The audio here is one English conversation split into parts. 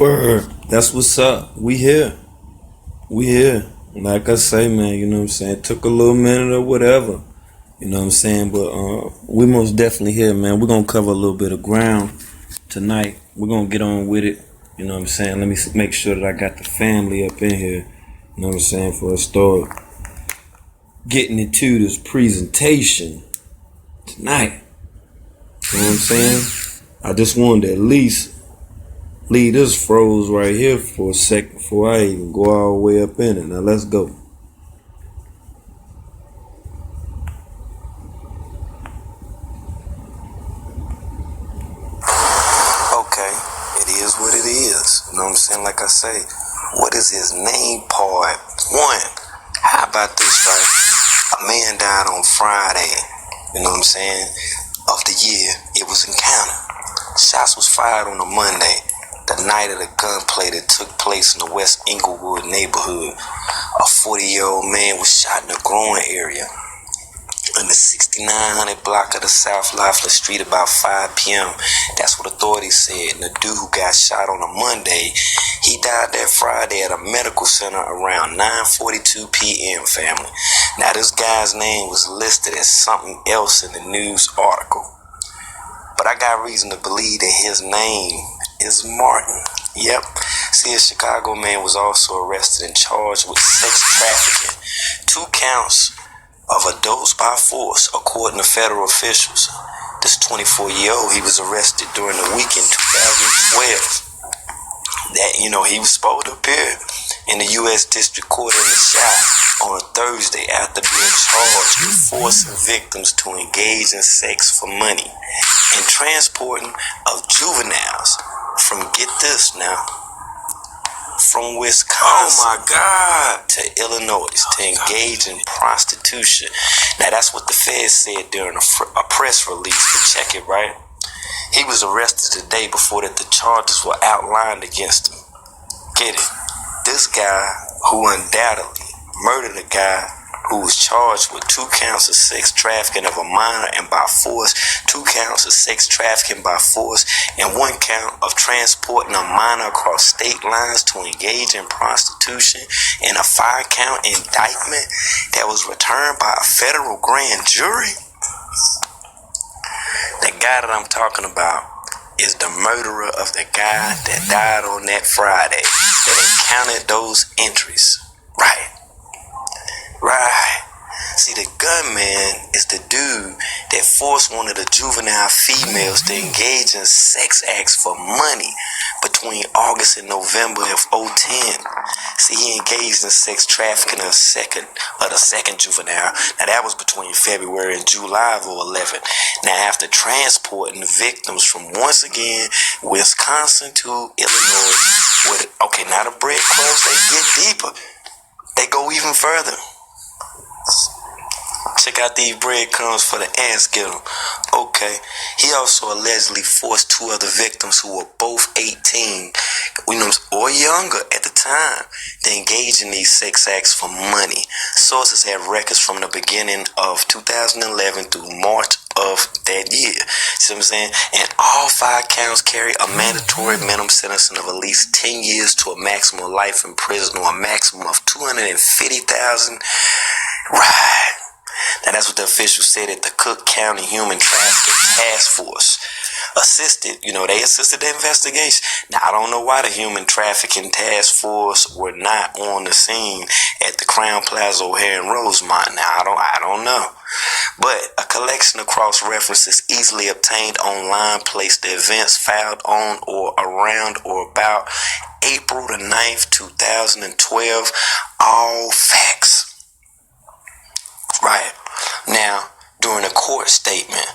Word. That's what's up. We here. We here. Like I say, man, you know what I'm saying? Took a little minute or whatever. You know what I'm saying? But we most definitely here, man. We're gonna cover a little bit of ground tonight. We're gonna get on with it. You know what I'm saying? Let me make sure that I got the family up in here. You know what I'm saying? For a start. Getting into this presentation tonight. You know what I'm saying? I just wanted to at least leave this froze right here for a second before I even go all the way up in it. Now let's go. Okay, it is what it is. You know what I'm saying? Like I say, what is his name? Part one. How about this, right? A man died on Friday, you know what I'm saying, of the year. It was in Kenneka. Shots was fired on a Monday, the night of the gunplay that took place in the West Inglewood neighborhood. A 40-year-old man was shot in a growing area in the 6900 block of the South Lafley Street about 5 p.m. That's what authorities said. And the dude who got shot on a Monday, he died that Friday at a medical center around 9:42 p.m., family. Now, this guy's name was listed as something else in the news article, but I got reason to believe that his name is Martin. Yep. See, a Chicago man was also arrested and charged with sex trafficking. 2 counts of adults by force, according to federal officials. This 24-year-old, he was arrested during the week in 2012. That, he was supposed to appear in the U.S. District Court in the South on Thursday after being charged with forcing victims to engage in sex for money and transporting of juveniles from, get this now, from Wisconsin to Illinois to engage in prostitution. Now, that's what the feds said during a press release. To check it, right? He was arrested the day before that the charges were outlined against him. Get it? This guy who undoubtedly murdered a guy who was charged with 2 counts of sex trafficking of a minor and by force, 2 counts of sex trafficking by force, and 1 count of transporting a minor across state lines to engage in prostitution, and a 5-count indictment that was returned by a federal grand jury. The guy that I'm talking about is the murderer of the guy that died on that Friday that encountered those entries. Right. See, the gunman is the dude that forced one of the juvenile females to engage in sex acts for money between August and November of 2010. See, he engaged in sex trafficking of the second juvenile. Now, that was between February and July of 2011. Now, after transporting the victims from, once again, Wisconsin to Illinois, now the breadcrumbs, they get deeper. They go even further. Check out these breadcrumbs for the ants get them. Okay. He also allegedly forced 2 other victims who were both 18, or younger at the time, to engage in these sex acts for money. Sources have records from the beginning of 2011 through March of that year. See what I'm saying? And all 5 counts carry a mandatory minimum sentencing of at least 10 years to a maximum of life in prison or a maximum of $250,000. Right. Now, that's what the officials said at the Cook County Human Trafficking Task Force. They assisted the investigation. Now, I don't know why the Human Trafficking Task Force were not on the scene at the Crown Plaza O'Hare in Rosemont. Now, I don't know. But a collection of cross-references easily obtained online placed the events filed on or around or about April the 9th, 2012, all facts. Right. Now, during a court statement,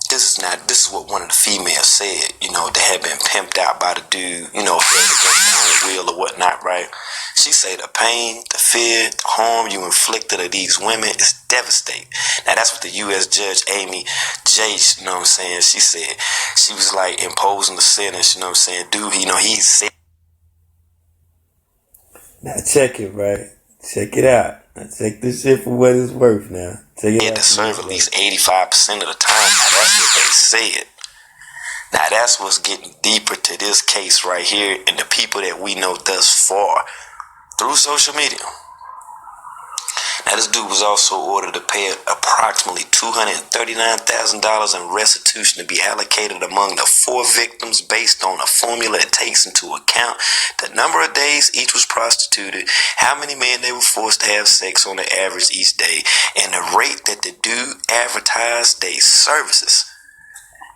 this is what one of the females said, that had been pimped out by the dude, head against the wheel or whatnot, right? She said the pain, the fear, the harm you inflicted of these women is devastating. Now, that's what the U.S. Judge Amy Jace, she said. She was like imposing the sentence, dude, he said. Now, check it, right? Check it out. Now, check this shit for what it's worth now. Check it out. To serve at least 85% of the time. Now, that's what they said. Now that's what's getting deeper to this case right here, and the people that we know thus far through social media. Now this dude was also ordered to pay approximately $239,000 in restitution to be allocated among the 4 victims based on a formula that takes into account the number of days each was prostituted, how many men they were forced to have sex on the average each day, and the rate that the dude advertised their services.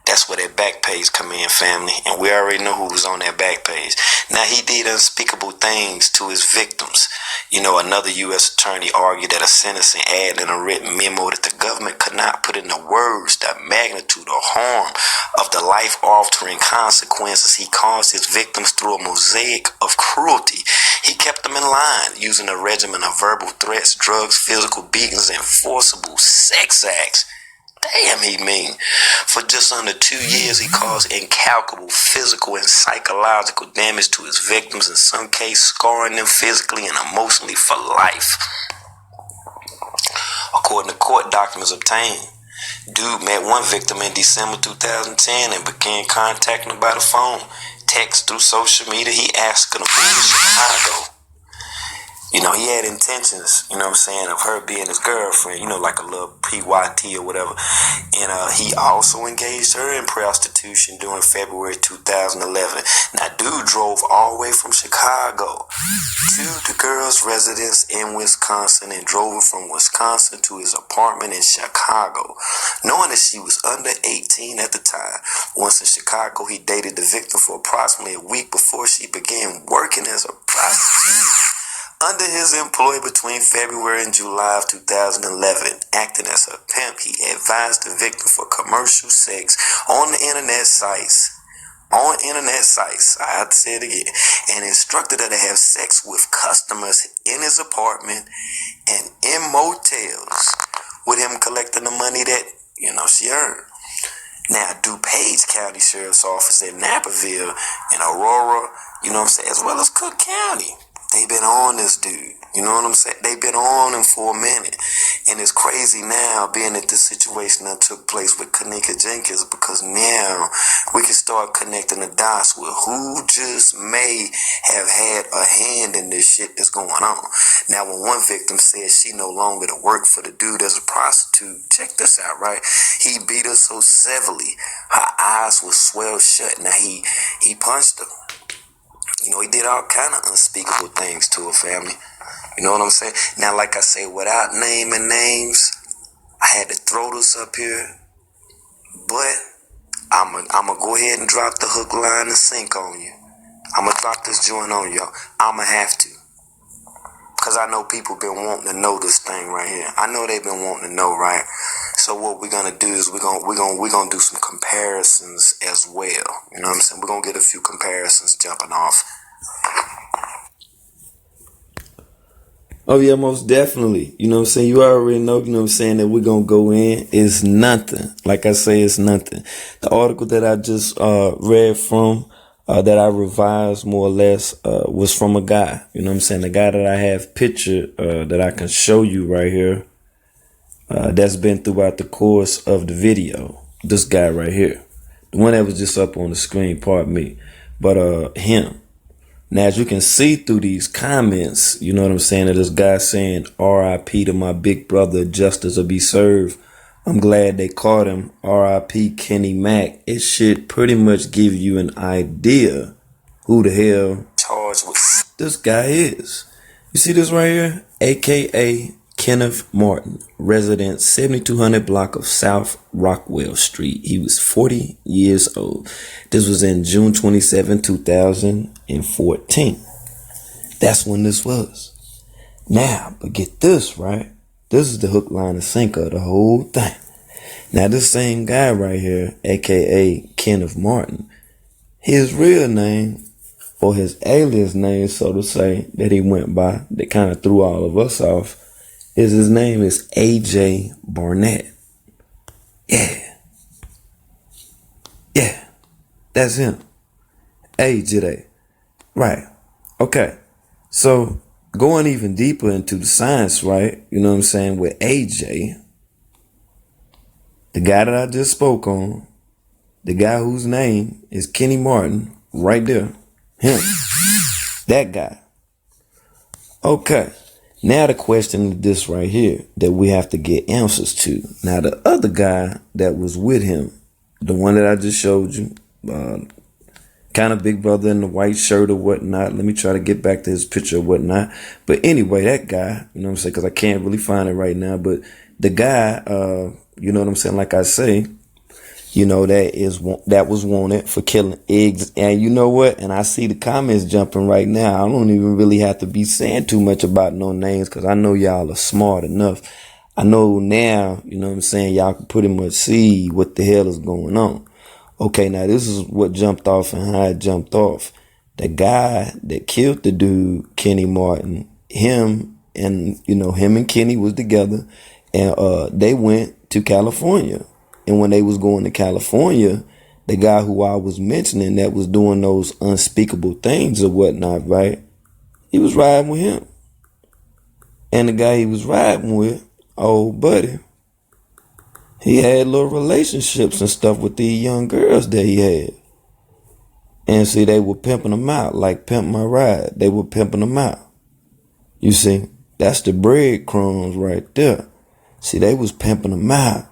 That's where that back page come in, family, and we already know who was on that back page. Now, he did unspeakable things to his victims. You know, another U.S. attorney argued that a sentencing ad in a written memo that the government could not put into words the magnitude or harm of the life-altering consequences he caused his victims through a mosaic of cruelty. He kept them in line using a regimen of verbal threats, drugs, physical beatings, and forcible sex acts. Damn, he mean. For just under 2 years, he caused incalculable physical and psychological damage to his victims, in some cases scarring them physically and emotionally for life. According to court documents obtained, dude met one victim in December 2010 and began contacting her by the phone. Text through social media, he asked her to move to Chicago. You know, he had intentions, you know what I'm saying, of her being his girlfriend, you know, like a little PYT or whatever. And he also engaged her in prostitution during February 2011. Now, dude drove all the way from Chicago to the girl's residence in Wisconsin and drove her from Wisconsin to his apartment in Chicago, knowing that she was under 18 at the time. Once in Chicago, he dated the victim for approximately a week before she began working as a prostitute under his employ between February and July of 2011. Acting as a pimp, he advised the victim for commercial sex on internet sites. I have to say it again. And instructed her to have sex with customers in his apartment and in motels, with him collecting the money that, you know, she earned. Now, DuPage County Sheriff's Office in Naperville and Aurora, you know what I'm saying, as well as Cook County, they've been on this dude. You know what I'm saying? They've been on him for a minute. And it's crazy now, being that this situation that took place with Kenneka Jenkins, because now we can start connecting the dots with who just may have had a hand in this shit that's going on. Now, when one victim said she no longer to work for the dude as a prostitute, check this out, right? He beat her so severely, her eyes were swelled shut. Now, he punched her. You know, he did all kind of unspeakable things to her, family. You know what I'm saying? Now, like I say, without naming names, I had to throw this up here. But I'm going to go ahead and drop the hook, line, and sink on you. I'm going to drop this joint on y'all. I'm going to have to. Because I know people been wanting to know this thing right here. I know they've been wanting to know, right? So what we're gonna do is we're gonna do some comparisons as well. You know what I'm saying? We're gonna get a few comparisons jumping off. Oh yeah, most definitely. You know what I'm saying? You already know, you know what I'm saying, that we're gonna go in. It's nothing. Like I say, it's nothing. The article that I just read from, that I revised more or less, was from a guy. You know what I'm saying? The guy that I have pictured, that I can show you right here. That's been throughout the course of the video. This guy right here. The one that was just up on the screen, pardon me. But him. Now, as you can see through these comments, you know what I'm saying, that this guy saying, R.I.P. to my big brother, justice will be served. I'm glad they caught him. R.I.P. Kenny Mac. It should pretty much give you an idea who the hell this guy is. You see this right here? A.K.A. Kenneth Martin, resident 7200 block of South Rockwell Street. He was 40 years old. This was in June 27, 2014. That's when this was. Now, but get this, right? This is the hook, line, and sinker of the whole thing. Now, this same guy right here, aka Kenneth Martin, his real name, or his alias name, so to say, that he went by, that kind of threw all of us off, his name is A.J. Barnett. Yeah, that's him. A.J. Right. Okay. So going even deeper into the science, right? You know what I'm saying? With A.J., the guy that I just spoke on, The guy whose name is Kenny Martin, right there. Him. That guy. Okay. Now the question is this right here that we have to get answers to. Now the other guy that was with him, the one that I just showed you, kind of big brother in the white shirt or whatnot. Let me try to get back to his picture or whatnot. But anyway, that guy, you know what I'm saying? Because I can't really find it right now. But the guy, you know what I'm saying? Like I say, you know, that was wanted for killing eggs. And you know what? And I see the comments jumping right now. I don't even really have to be saying too much about no names because I know y'all are smart enough. I know now, you know what I'm saying? Y'all can pretty much see what the hell is going on. Okay, now this is what jumped off and how it jumped off. The guy that killed the dude, Kenny Martin, him and Kenny was together, and they went to California. And when they was going to California, the guy who I was mentioning that was doing those unspeakable things or whatnot, right? He was riding with him. And the guy he was riding with, old buddy, he had little relationships and stuff with these young girls that he had. And see, they were pimping them out, like Pimp My Ride. They were pimping them out. You see, that's the breadcrumbs right there. See, they was pimping them out.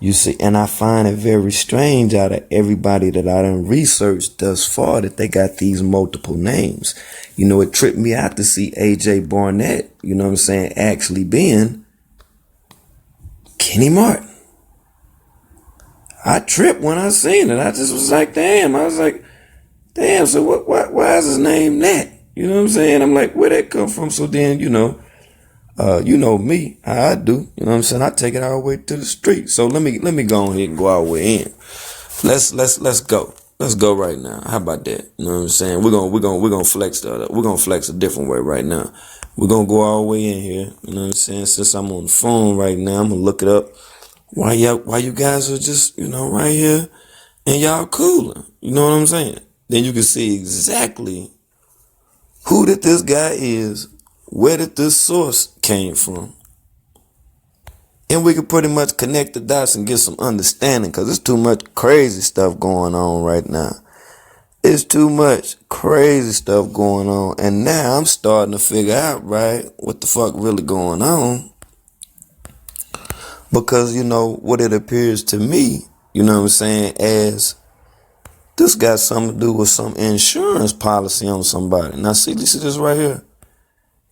You see, and I find it very strange out of everybody that I done researched thus far that they got these multiple names. You know, it tripped me out to see AJ Barnett, you know what I'm saying, actually being Kenny Martin. I tripped when I seen it. I just was like, damn. I was like, damn, so why is his name that? You know what I'm saying? I'm like, where'd that come from? So then, you know me, how I do. You know what I'm saying? I take it all the way to the street. So let me go ahead and go all the way in. Let's go. Let's go right now. How about that? You know what I'm saying? We're gonna flex a different way right now. We're gonna go all the way in here. You know what I'm saying? Since I'm on the phone right now, I'm gonna look it up. Why you guys are just, you know, right here and y'all cooling. You know what I'm saying? Then you can see exactly who that this guy is, where did this source came from. And we can pretty much connect the dots and get some understanding because there's too much crazy stuff going on right now. It's too much crazy stuff going on. And now I'm starting to figure out, right, what the fuck really going on. Because, you know, what it appears to me, you know what I'm saying, as this got something to do with some insurance policy on somebody. Now, see this right here?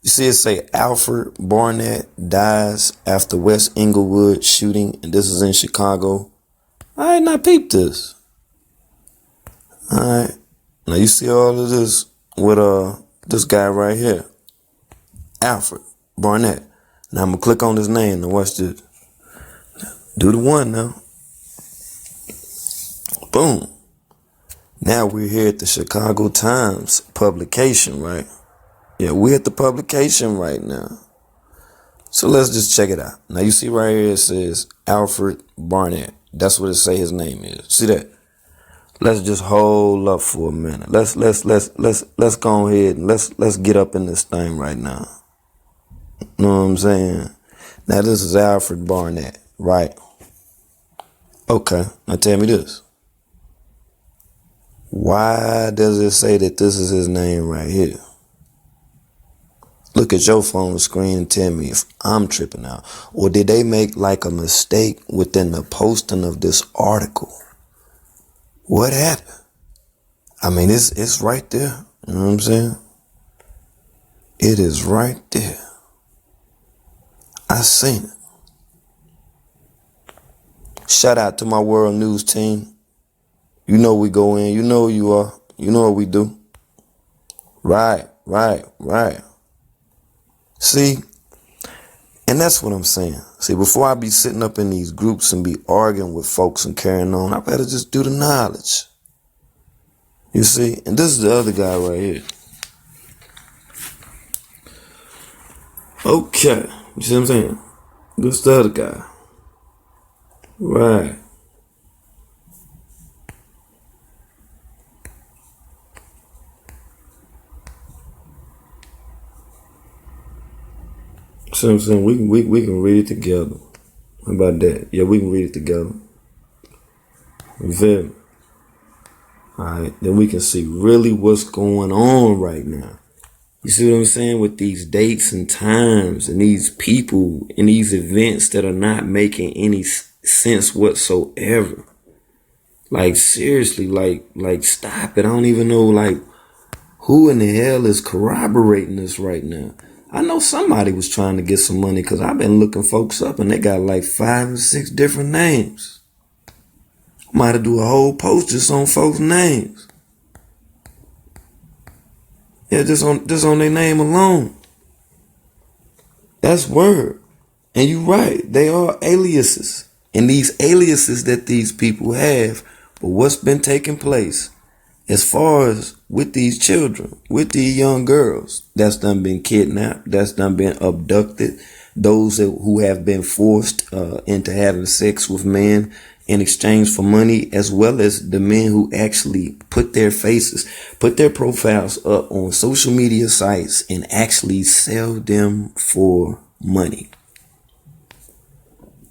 You see it say Alfred Barnett dies after West Inglewood shooting, and this is in Chicago. All right, now peep this. All right. Now, you see all of this with this guy right here, Alfred Barnett. Now, I'm going to click on his name and watch this. Do the one now. Boom. Now we're here at the Chicago Times publication, right? Yeah, we're at the publication right now. So let's just check it out. Now you see right here it says Alfred Barnett. That's what it say his name is. See that? Let's just hold up for a minute. Let's go ahead and let's get up in this thing right now. You know what I'm saying? Now this is Alfred Barnett, right? Okay, now tell me this. Why does it say that this is his name right here? Look at your phone screen and tell me if I'm tripping out. Or did they make like a mistake within the posting of this article? What happened? I mean, it's right there. You know what I'm saying? It is right there. I seen it. Shout out to my World News team. You know we go in. You know who you are. You know what we do. Right. See, and that's what I'm saying. See, before I be sitting up in these groups and be arguing with folks and carrying on, I better just do the knowledge. You see, and this is the other guy right here. Okay, you see what I'm saying? This is the other guy. Right. See what I'm saying? We can read it together. How about that? Yeah, we can read it together. You feel me? Alright, then we can see really what's going on right now. You see what I'm saying? With these dates and times and these people and these events that are not making any sense whatsoever. Like seriously, like stop it. I don't even know like who in the hell is corroborating this right now. I know somebody was trying to get some money because I've been looking folks up and they got like 5 or 6 different names. Might have do a whole post just on folks' names. Yeah, just on their name alone. That's word. And you're right. They are aliases. And these aliases that these people have, but what's been taking place as far as with these children, with these young girls, that's done been kidnapped, that's done been abducted, those who have been forced into having sex with men in exchange for money, as well as the men who actually put their faces, put their profiles up on social media sites and actually sell them for money.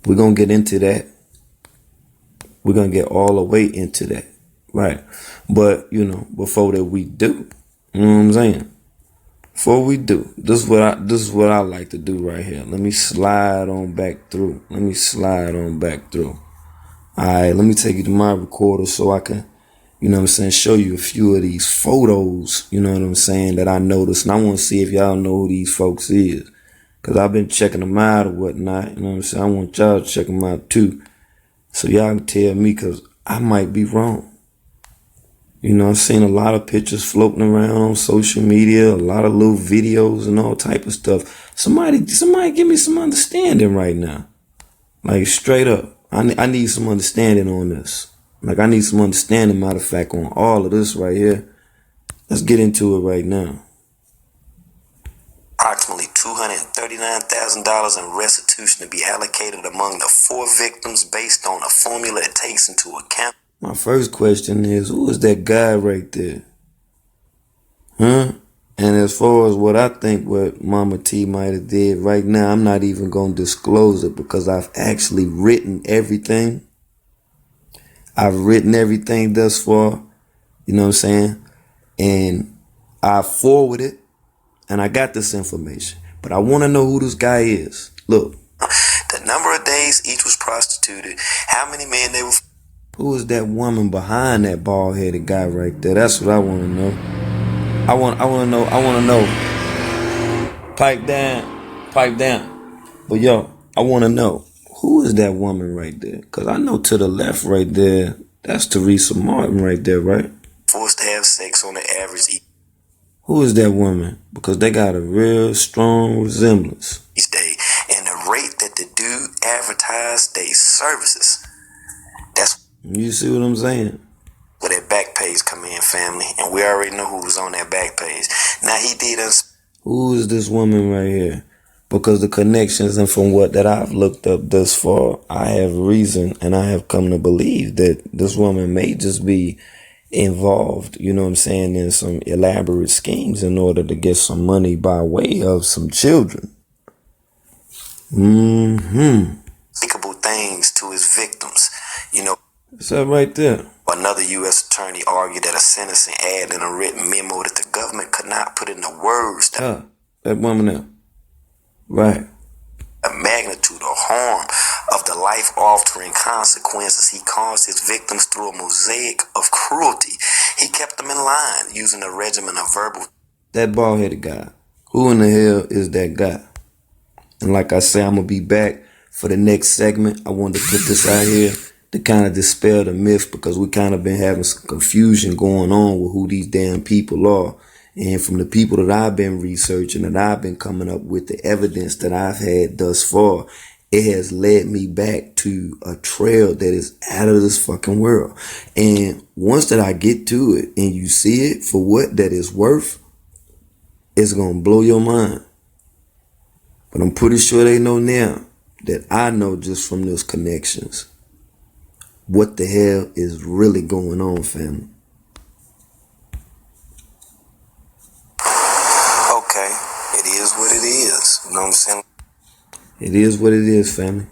We're going to get into that. We're going to get all the way into that. Right. But, before that we do, you know what I'm saying? Before we do, this is what I like to do right here. Let me slide on back through. All right, let me take you to my recorder so I can, show you a few of these photos, that I noticed. And I want to see if y'all know who these folks is. Because I've been checking them out or whatnot. I want y'all to check them out too. So y'all can tell me because I might be wrong. I've seen a lot of pictures floating around on social media, a lot of little videos and all type of stuff. Somebody give me some understanding right now. Like straight up. I need some understanding on this. Like I need some understanding, matter of fact, on all of this right here. Let's get into it right now. Approximately $239,000 in restitution to be allocated among the 4 victims based on a formula that takes into account. My first question is, who is that guy right there? Huh? And as far as what I think what Mama T might have did right now, I'm not even going to disclose it because I've actually written everything. I've written everything thus far. You know what I'm saying? And I forwarded and I got this information. But I want to know who this guy is. Look. The number of days each was prostituted. How many men they were... Who is that woman behind that bald-headed guy right there? That's what I want to know. I want to know. Pipe down. But yo, I want to know, who is that woman right there? Because I know to the left right there, that's Teresa Martin right there, right? Forced to have sex on the average Who is that woman? Because they got a real strong resemblance. each day. And the rate that the dude advertised their services. That's... You see what I'm saying? Where that back page come in, family. And we already know who was on that back page. Now he did us. Who is this woman right here? Because the connections and from what that I've looked up thus far, I have reason and I have come to believe that this woman may just be involved, in some elaborate schemes in order to get some money by way of some children. Unspeakable things to his victims. What's that right there? Another U.S. attorney argued that a sentencing ad in a written memo that the government could not put into words that woman there. Right. The magnitude or harm of the life-altering consequences he caused his victims through a mosaic of cruelty. He kept them in line using a regimen of verbal... That bald-headed guy. Who in the hell is that guy? And like I say, I'm going to be back for the next segment. I wanted to put this out here to kind of dispel the myth because we kind of been having some confusion going on with who these damn people are. And from the people that I've been researching and I've been coming up with the evidence that I've had thus far, it has led me back to a trail that is out of this fucking world. And once that I get to it and you see it for what that is worth, it's going to blow your mind. But I'm pretty sure they know now that I know just from those connections what the hell is really going on, family. Okay, it is what it is. You know what I'm saying? It is what it is, family.